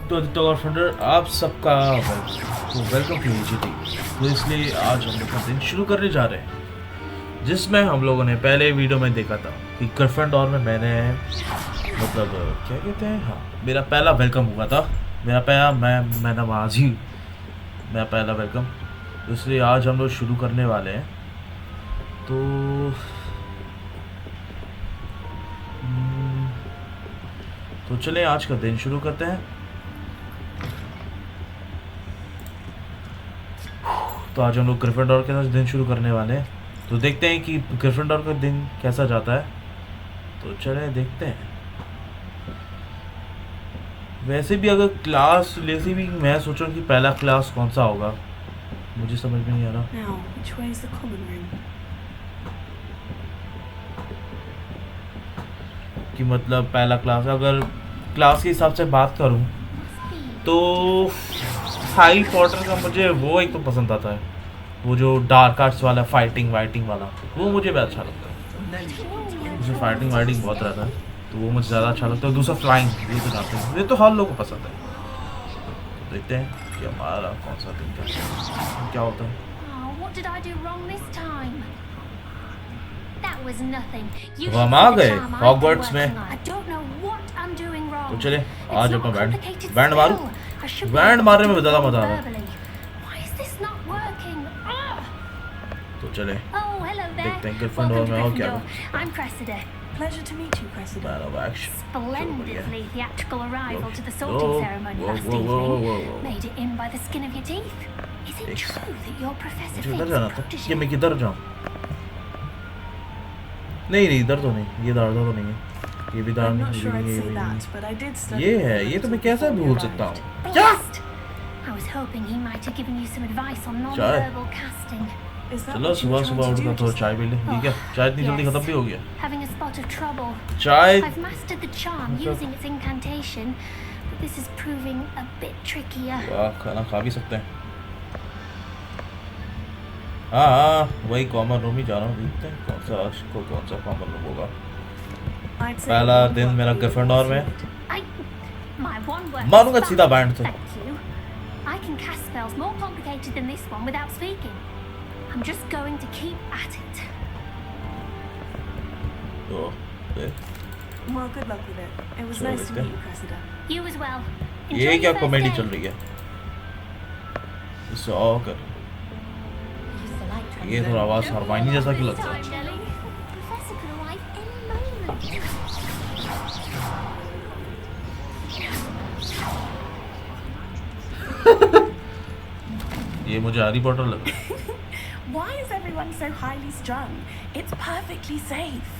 तो आदित्य और फ्रेंडर आप सबका वेलकम टू जीटी। तो इसलिए आज हम लोग का दिन शुरू करने जा रहे हैं, जिसमें हम लोगों ने पहले वीडियो में देखा था कि ग्रिफिंडोर में मैंने मतलब क्या कहते हैं, हाँ, मेरा पहला वेलकम हुआ था। मेरा पहला वेलकम। तो इसलिए आज हम लोग शुरू करने वाले हैं। तो चलें आज का दिन शुरू करते हैं। तो आज हम लोग ग्रिफिंडोर के साथ दिन शुरू करने वाले हैं। तो देखते हैं कि ग्रिफिंडोर का दिन कैसा जाता है। तो चले देखते हैं। वैसे भी अगर क्लास लेसी भी मैं सोच रहा हूँ कि पहला क्लास कौन सा होगा, मुझे समझ में नहीं आ रहा। कि मतलब पहला क्लास, अगर क्लास के हिसाब से बात करूँ तो हैरी पॉटर का मुझे वो एक तो पसंद आता है, वो जो डार्क आर्ट्स वाला फाइटिंग वाला, वो मुझे भी अच्छा लगता है। मुझे फाइटिंग बहुत रहता है, तो वो मुझे ज़्यादा अच्छा लगता है। दूसरा फ्लाइंग, ये तो जानते हैं, ये तो हर लोगों को पसंद है। तो देखते हैं कि हमारा कौन सा दिन क्या होता है। तो हम आ गए हॉगवर्ट्स में। तो चले आज अपना बैंड मारने में ज़्यादा मजा आ रहा है। तो चले देखते हैं ग्रिफिंडोर में हो क्या। Pleasure to meet you, Cressida. Man of action. Splendidly theatrical arrival to the sorting ceremony last evening. Made it in by the skin of your teeth. Is it true that your Professor Fig's protege? ये मैं किधर जाऊँ? नहीं इधर तो नहीं, ये दाढ़ तो नहीं है, ये भी दाढ़ नहीं, ये है, ये तो मैं कैसे भूल सकता हूँ? क्या? I was hoping he might have given you some advice on non-verbal casting. चलो सुबह उठकर थोड़ा चाय पी ले। ठीक है, चाय इतनी जल्दी खत्म भी हो गया। Having a spot of trouble. चाय। I've mastered the charm using its incantation, but this is proving a bit trickier. वाह, खाना खा भी सकते हैं। हाँ, वही कॉमन रूम ही जा रहा हूँ। देखते हैं कौन सा कॉमन रूम होगा। पहला दिन मेरा ग्रिफिंडोर में। मारूंगा सीधा बैंड से। I can cast spells more complicated than this one without speaking. I'm just going to keep at it. Oh, okay. Well, good luck with it. It was nice to meet you, Cressida. You as well. ये क्या comedy चल रही है? इससे और कर। ये थोड़ा आवाज हरमाइनी जैसा क्यों लगता है? Professor could arrive any moment. ये मुझे हैरी पॉटर लगा। Why is everyone so highly strung? It's perfectly safe.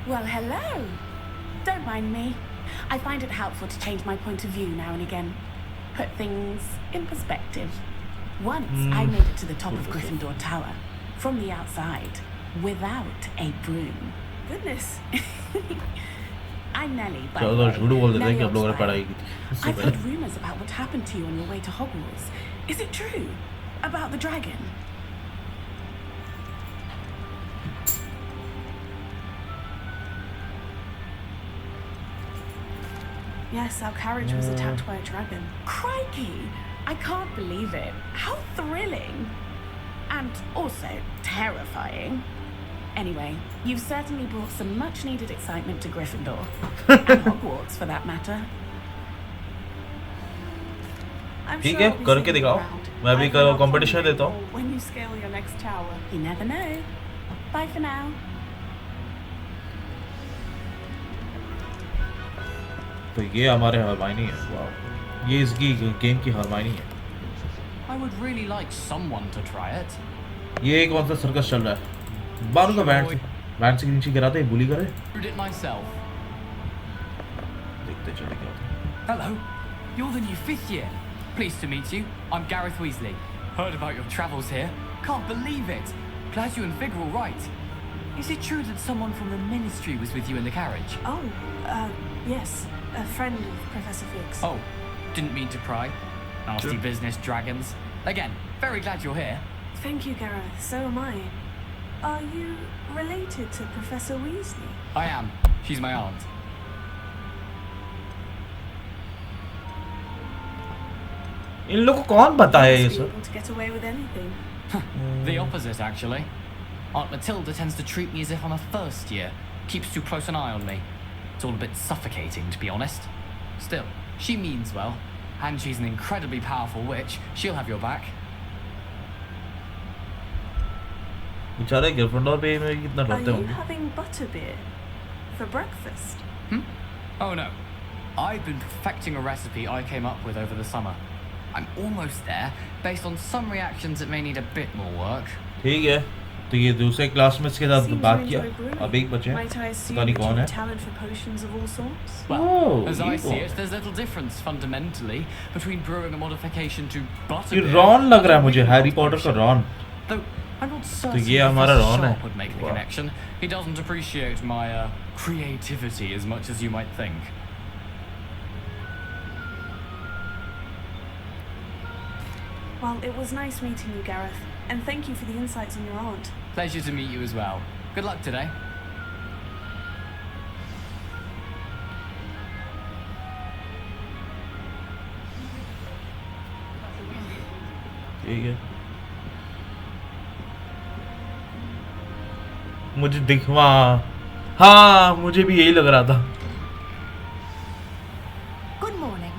Well, hello. Don't mind me. I find it helpful to change my point of view now and again. Put things in perspective. Once I made it to the top of Gryffindor Tower from the outside without a broom. Goodness. I'm Nellie, by the way. Nellie Oxford. I've heard rumors about what happened to you on your way to Hogwarts. Is it true? About the dragon? Yes, our carriage was attacked by a dragon. Crikey! I can't believe it. How thrilling! And also terrifying. Anyway, you've certainly brought some much-needed excitement to Gryffindor. And Hogwarts, for that matter. ठीक है, करके दिखाओ। मैं भी करो competition देता हूँ। When you scale your next tower, you never know. Bye for now. तो ये हमारे हरमाइनी है। वाह, ये इसकी गेम की हरमाइनी है। I would really like someone to try it. ये कौन सा सर्कस चल रहा है? मारूंगा बैंड से नीचे गिराते ही बुली करे। Did it myself. देखते चले क्या होता है। Hello, you're the new fifth year. Pleased to meet you. I'm Gareth Weasley. Heard about your travels here. Can't believe it. Glad you and Fig are all right. Is it true that someone from the Ministry was with you in the carriage? Oh, yes. A friend of Professor Fig's. Oh, didn't mean to pry. Nasty business, dragons. Again, very glad you're here. Thank you, Gareth. So am I. Are you related to Professor Weasley? I am. She's my aunt. इन लोग को कौन बताया ये Must be सब? able to get away with anything. The opposite, actually. Aunt Matilda tends to treat me as if I'm a first year. Keeps too close an eye on me. It's all a bit suffocating, to be honest. Still, she means well. And she's an incredibly powerful witch. She'll have your back. बेचारे Gryffindor पे में कितना Are डरते you होंगे. having butterbeer for breakfast? Oh no. I've been perfecting a recipe I came up with over the summer. I'm almost there, based on some reactions that may need a bit more work. ठीक है. तो ये दूसरे classmates के साथ Seem to बात किया. enjoy brewing. अब एक बचे हैं. Might I assume पता नहीं that कौन you है. have talent for potions of all sorts? Well, Oh, as I you see are. it, there's little difference fundamentally between brewing a modification to ये butterbeer. Ron लग रहा है मुझे. and a Harry real Potter का potion. Ron. Though I'm not certain ये हमारा Professor Ron है. Sharp would make the वाह. connection. He doesn't appreciate my creativity as much as you might think. Well, it was nice meeting you, Gareth, and thank you for the insights on your aunt. Pleasure to meet you as well. Good luck today. ठीक है. मुझे दिखवा. हाँ मुझे भी यही लग रहा था. Good morning.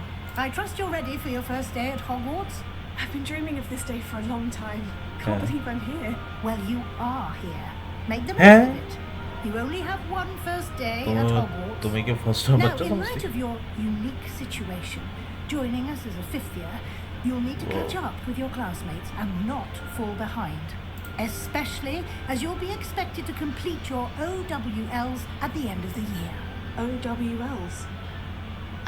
I trust you're ready for your first day at Hogwarts? I've been dreaming of this day for a long time. Can't Yeah. believe I'm here. Well, you are here. Make the Eh? most of it. You only have one first day at तो Hogwarts. तुम्हें क्या first time Now, बच्चा in light समझती. of your unique situation, joining us as a fifth year, you'll need to catch Whoa. up with your classmates and not fall behind. Especially as you'll be expected to complete your OWLs at the end of the year. OWLs.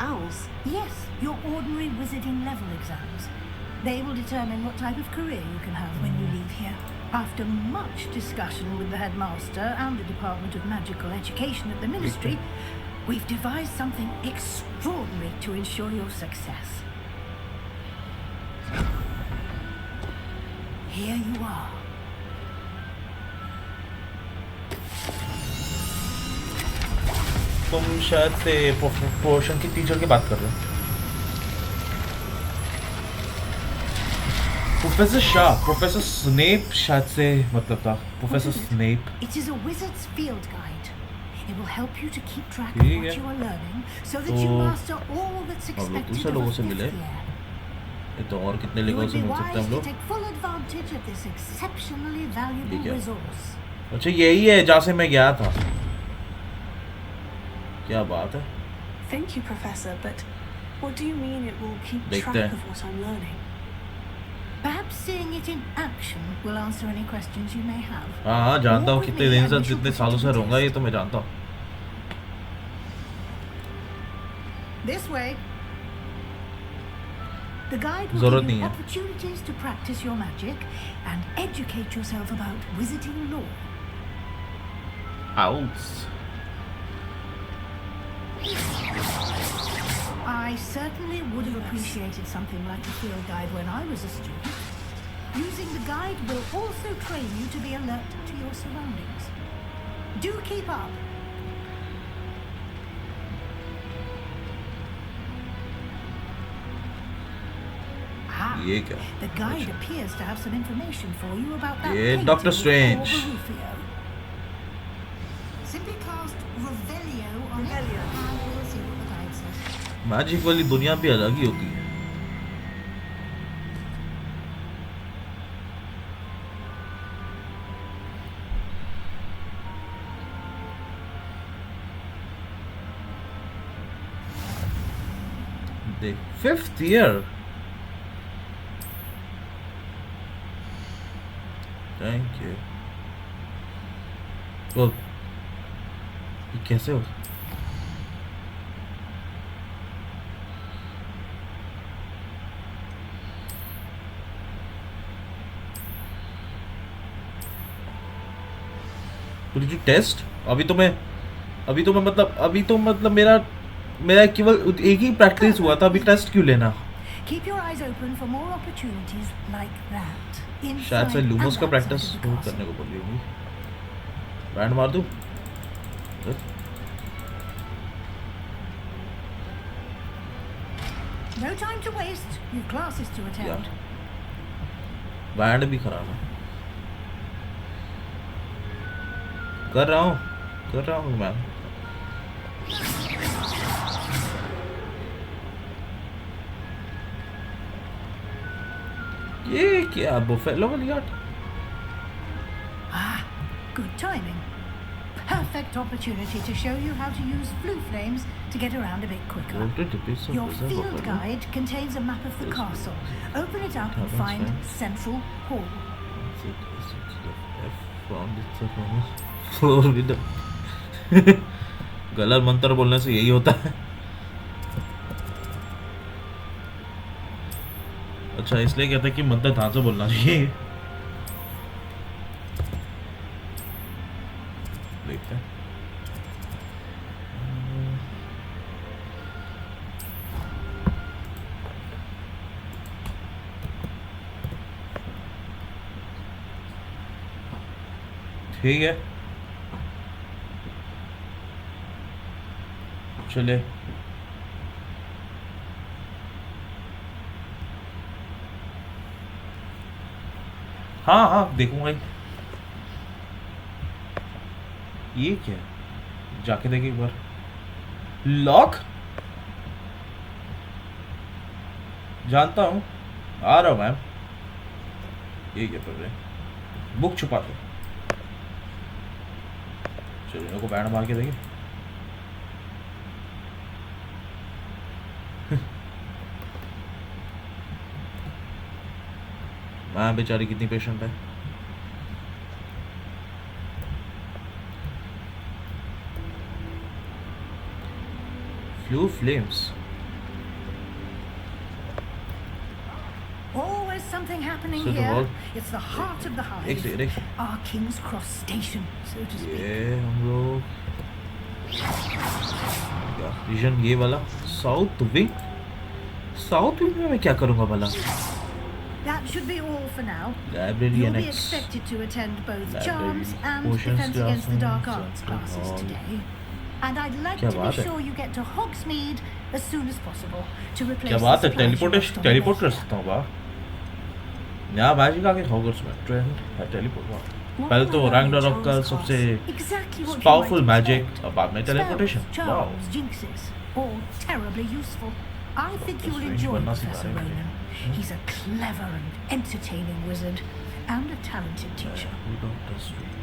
Owls. Yes, your ordinary wizarding level exams. They will determine what type of career you can have when you leave here. After much discussion with the headmaster and the Department of Magical Education at the Ministry, we've devised something extraordinary to ensure your success. Here you are. तुम शायद से portion की teacher की बात कर रहे हो. Professor Shah, professor Snape शायद से मतलब था. Professor Snape. It is a wizard's field guide. It will help you to keep track of ठीक what है. you are learning so that you तो master all that's हम लोग expected दूसरे of लोगों a से fifth मिले. year. ये तो और कितने You लोगों would से be मिल सकते हैं wise हम to लोग. take full advantage of this exceptionally valuable ठीक है. resource. अच्छा यही है जहाँ से मैं गया था. क्या बात है. Thank you, Professor, but what do you mean it will keep देखते track हैं. of what I'm learning? Perhaps seeing it in action will answer any questions you may have. हाँ हाँ जानता हूँ Walk with कितने me दिन and से we shall कितने put सालों it से to the रहूंगा ये test. तो मैं जानता हूँ. This way. The guide will जरूरत give you नहीं है. opportunities to practice your magic and educate yourself about wizarding lore. Outs. I certainly would have appreciated something like a field guide when I was a student. Using the guide will also train you to be alert to your surroundings. Do keep up. Ah, ये क्या? the guide appears to have some information for you about that Yeah, painting Dr. of Strange. Rufio. Simply cast Revelio on Revelio. it and we'll see what the guide says. Magic वाली दुनिया भी अलग ही होती है. The 5th year. Thank you. Well, ये कैसे हो? Did you test? अभी तो मैं मतलब मेरा केवल एक ही प्रैक्टिस हुआ था. अभी टेस्ट क्यों लेना? Keep your eyes open for more opportunities like that. शायद से inside लूमोस and का outside practice of the castle. करने को बोली होगी. बैंड मार दूं? No time to waste. You've classes to attend. Band भी खराब है. कर रहा हूँ मैं. ये क्या बुफेलो वाली आट? Ah, good timing. Perfect opportunity to show you how to use flue flames to get around a bit quicker. Your field guide contains a map of the castle. Open it up and find Central Hall. गलत मंत्र बोलने से यही होता है. अच्छा, इसलिए कहते हैं कि मंत्र ध्यान से बोलना चाहिए. देखते हैं. ठीक है, चले. हाँ देखूंगा ही. ये क्या है? जाके देखे एक बार. लॉक जानता हूँ. आ रहा हूँ मैम. ये क्या कर रहे हैं? बुक छुपा दो. चलो इनको बैंड मार के देखे. मैम बेचारी कितनी पेशेंट है. Flue flames. Always something happening So the here. wall- It's the heart of the एक hive. Second. Our King's Cross station, so to speak. ये हम लोग क्या रीजन ये वाला साउथ विंग. साउथ विंग में मैं क्या करूँगा भला? That should be all for now. Library You'll be annex. expected to attend both Library, charms and potions defense against the dark classes, arts central classes hall. today. And I'd like क्या to बात be है? sure you get to Hogsmeade as soon as possible to replace क्या the बात है? supplies you lost on the teleport कर way. सकता हूँ बाहर. यहाँ मैजिक आके हॉगवर्ट्स में ट्रेन है टेलीपोर्ट. पहले तो रैग्नारॉक का सबसे Exactly what you powerful might magic, expect. अब बाद में teleportation. Spells, wow. charms, jinxes, all terribly useful. I think Doctor you'll Strange enjoy बनना सिखा Professor रहे हैं Ronan. He's a clever and entertaining wizard and a talented teacher. Doctor Strange.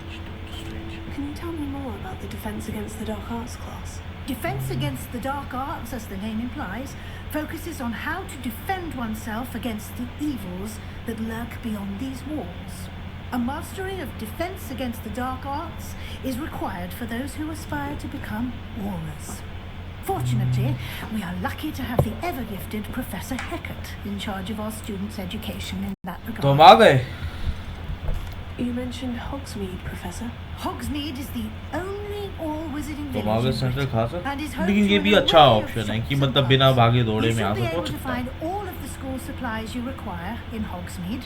Can you tell me more about the Defense Against the Dark Arts class? Defense against the dark arts, as the name implies, focuses on how to defend oneself against the evils that lurk beyond these walls. A mastery of defense against the dark arts is required for those who aspire to become aurors. Fortunately, we are lucky to have the ever-gifted Professor Hecat in charge of our students' education in that regard. तो हम आ गए. You mentioned Hogsmeade, Professor. Hogsmeade is the only all-wizarding तो हम आ village गए in central Britain, खास. and is home लेकिन to ये an भी अच्छा array of ऑप्शन है shops कि and मतलब pubs. बिना भागे दौड़े You में यहाँ should be से able पहुँच to सकता find हूँ. all of the school supplies you require in Hogsmeade.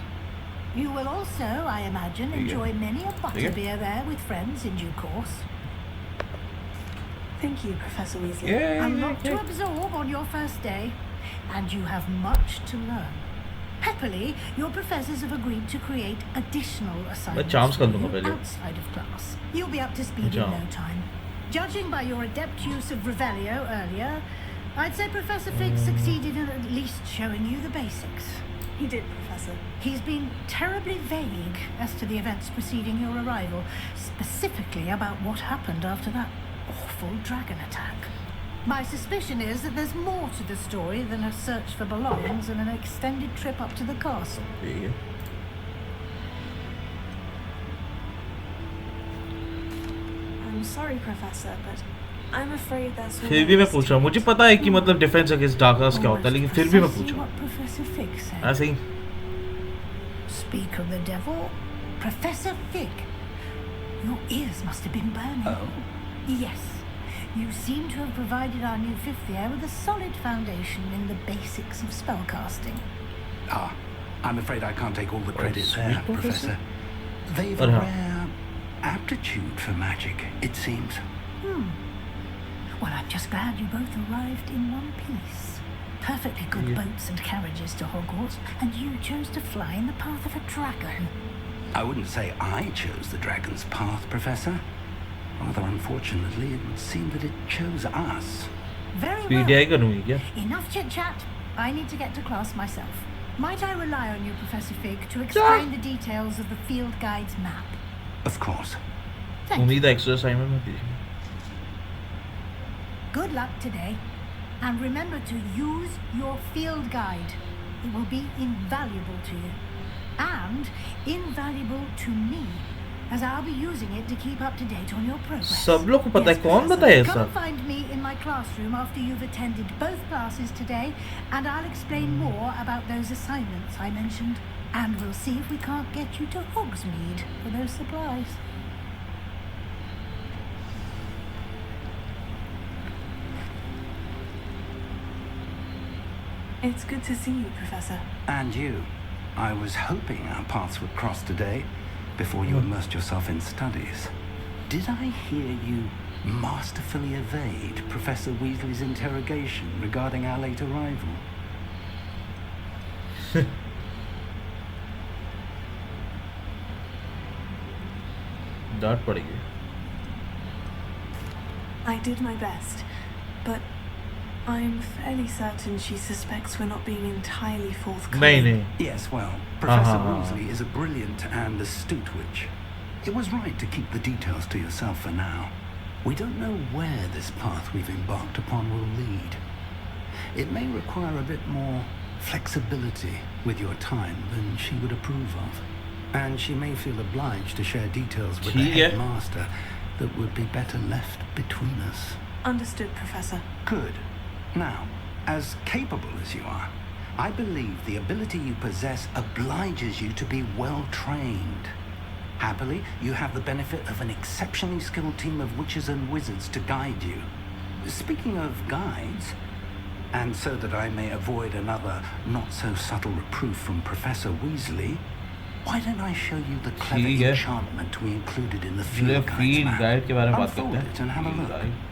You will also, I imagine, ठीक है. enjoy many a ठीक है. butterbeer there with friends in due course. Thank you, Professor Weasley. A lot to absorb on your first day, and you have much to learn. Happily, your professors have agreed to create additional assignments charms for कर दूंगा you पहले. outside of class. You'll be up to speed in अच्छा. no time. Judging by your adept use of Revelio earlier, I'd say Professor Fig succeeded in at least showing you the basics. He did, Professor. He's been terribly vague as to the events preceding your arrival, specifically about what happened after that awful dragon attack. My suspicion is that there's more to the story than a search for belongings and an extended trip up to the castle. ठीक है. I'm sorry, Professor, but I'm afraid that's all फिर there भी मैं is पूछ to रहा हूँ. मुझे it. पता है कि मतलब डिफेंस अगेंस्ट डार्क आर्ट्स क्या होता है, लेकिन फिर भी मैं पूछ Precisely रहा हूँ. what Professor Fig said. ऐसे ही. Speak of the devil, Professor Fig. Your ears must have been burning. Yes. You seem to have provided our new fifth year with a solid foundation in the basics of spellcasting. Ah, I'm afraid I can't take all the credit sweet there, professor. Professor. They've But a how? rare aptitude for magic, it seems. Well, I'm just glad you both arrived in one piece. perfectly good Yeah. boats and carriages to Hogwarts, and you chose to fly in the path of a dragon. I wouldn't say I chose the dragon's path, Professor. Rather unfortunately, it would seem that it chose us. Very PDI well. करूँगी क्या? Enough chit-chat. I need to get to class myself. Might I rely on you, Professor Fig, to explain the details of the field guide's map? Of course. Thank you. उम्मीद है extra assignment में भेजेंगे। Good luck today. And remember to use your field guide. It will be invaluable to you. And invaluable to me, as I'll be using it to keep up to date on your progress. सब लोग को पता है Yes, कौन Professor. बताया Come सब? and find me in my classroom after you've attended both classes today, and I'll explain more about those assignments I mentioned. And we'll see if we can't get you to Hogsmeade for those supplies. It's good to see you, Professor. And you. I was hoping our paths would cross today before you immersed yourself in studies. Did I hear you masterfully evade Professor Weasley's interrogation regarding our late arrival? डांट पड़ेगी। I did my best, but I'm fairly certain she suspects we're not being entirely forthcoming. नहीं नहीं। Yes, well, Professor Uh-huh. Weasley is a brilliant and astute witch. It was right to keep the details to yourself for now. We don't know where this path we've embarked upon will lead. It may require a bit more flexibility with your time than she would approve of. And she may feel obliged to share details with the ठीक है। headmaster that would be better left between us. Understood, Professor. Good. Now, as capable as you are, I believe the ability you possess obliges you to be well trained. Happily, you have the benefit of an exceptionally skilled team of witches and wizards to guide you. Speaking of guides, and so that I may avoid another not-so-subtle reproof from Professor Weasley, why don't I show you the clever ठीक है। enchantment we included in the इसलिए field guides field map? Guide के बारे में बात Unfold करते it हैं। and have a Field look. guide।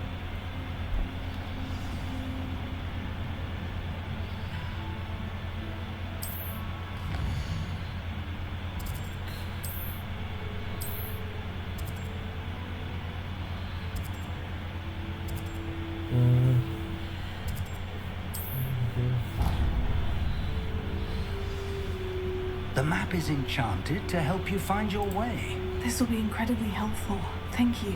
The map is enchanted to help you find your way. This will be incredibly helpful. Thank you.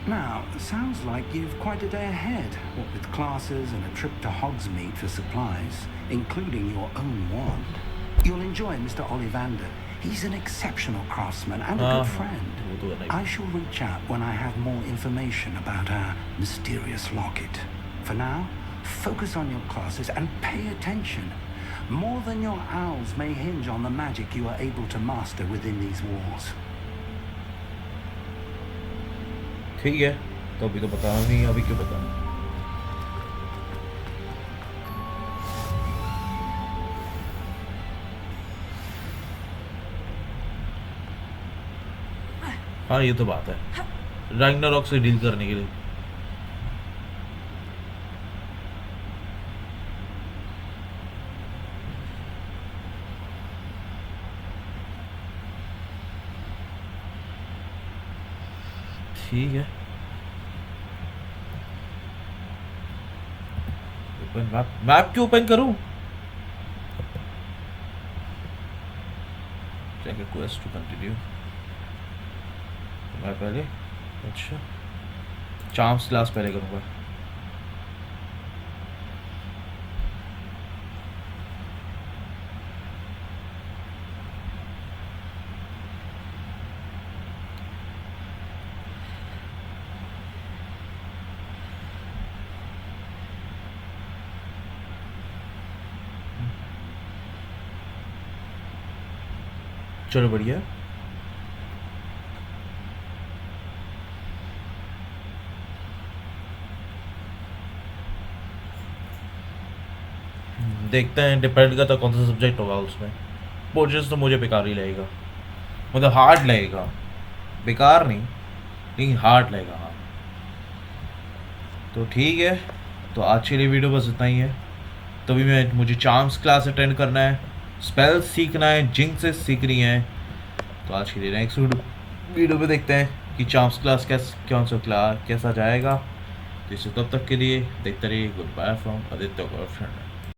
Now, sounds like you've quite a day ahead, what with classes and a trip to Hogsmeade for supplies, including your own wand. You'll enjoy Mr. Ollivander. He's an exceptional craftsman and a good friend. वो तो है नहीं। I shall reach out when I have more information about our mysterious locket. For now, focus on your classes and pay attention. More than your owls may hinge on the magic you are able to master within these walls. ठीक है, तो अभी तो बताना नहीं, अभी क्यों बताना? हाँ ये तो बात है, रैग्नारॉक से डील करने के लिए। ठीक है, ओपन मैप। मैप क्यों ओपन करूं? Check request to continue. मैं पहले, अच्छा चांस क्लास पहले करूंगा। चलो बढ़िया। देखते हैं, डिपेंड करता है कौन सा सब्जेक्ट होगा उसमें। पोर्शंस तो मुझे बेकार ही लगेगा, मतलब हार्ड लगेगा, बेकार नहीं लेकिन हार्ड लगेगा। हाँ तो ठीक है, तो आज के लिए वीडियो बस इतना ही है। तभी मुझे चार्म्स क्लास अटेंड करना है, स्पेल सीखना है, जिंक्सेस सीखनी है। तो आज के लिए नेक्स्ट वीडियो में देखते हैं कि चार्म्स क्लास कैसा जाएगा। तो इसे तब तक के लिए देखते रहिए। Good bye from Aditya girlfriend.